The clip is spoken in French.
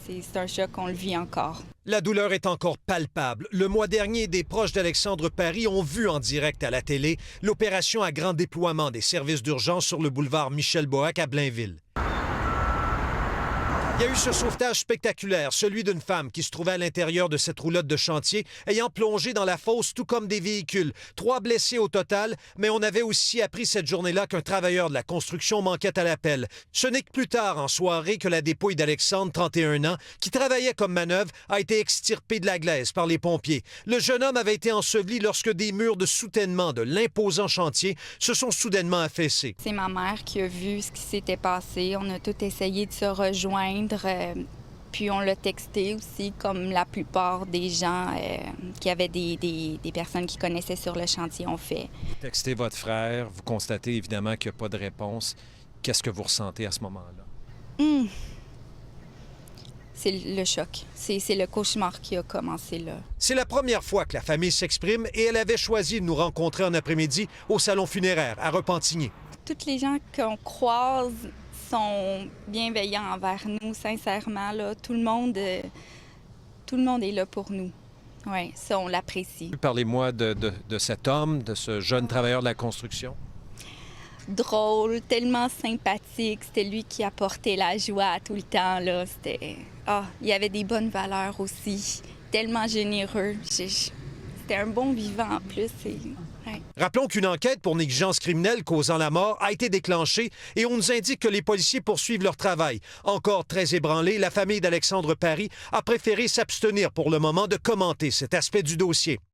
C'est un choc, on le vit encore. La douleur est encore palpable. Le mois dernier, des proches d'Alexandre Paris ont vu en direct à la télé l'opération à grand déploiement des services d'urgence sur le boulevard Michel-Boac à Blainville. Il y a eu ce sauvetage spectaculaire, celui d'une femme qui se trouvait à l'intérieur de cette roulotte de chantier, ayant plongé dans la fosse, tout comme des véhicules. 3 blessés au total, mais on avait aussi appris cette journée-là qu'un travailleur de la construction manquait à l'appel. Ce n'est que plus tard, en soirée, que la dépouille d'Alexandre, 31 ans, qui travaillait comme manœuvre, a été extirpée de la glaise par les pompiers. Le jeune homme avait été enseveli lorsque des murs de soutènement de l'imposant chantier se sont soudainement affaissés. C'est ma mère qui a vu ce qui s'était passé. On a tout essayé de se rejoindre. Puis on l'a texté aussi, comme la plupart des gens qui avaient des personnes qui connaissaient sur le chantier ont fait. Vous textez votre frère, vous constatez évidemment qu'il n'y a pas de réponse. Qu'est-ce que vous ressentez à ce moment-là? C'est le choc. C'est le cauchemar qui a commencé là. C'est la première fois que la famille s'exprime et elle avait choisi de nous rencontrer en après-midi au salon funéraire à Repentigny. Toutes les gens qu'on croise sont bienveillants envers nous, sincèrement. Là. Tout le monde est là pour nous. Oui, ça, on l'apprécie. Parlez-moi de cet homme, de ce jeune travailleur de la construction. Drôle, tellement sympathique. C'était lui qui apportait la joie tout le temps. Là. Il y avait des bonnes valeurs aussi. Tellement généreux. C'était un bon vivant en plus. Ouais. Rappelons qu'une enquête pour négligence criminelle causant la mort a été déclenchée et on nous indique que les policiers poursuivent leur travail. Encore très ébranlée, la famille d'Alexandre Paris a préféré s'abstenir pour le moment de commenter cet aspect du dossier.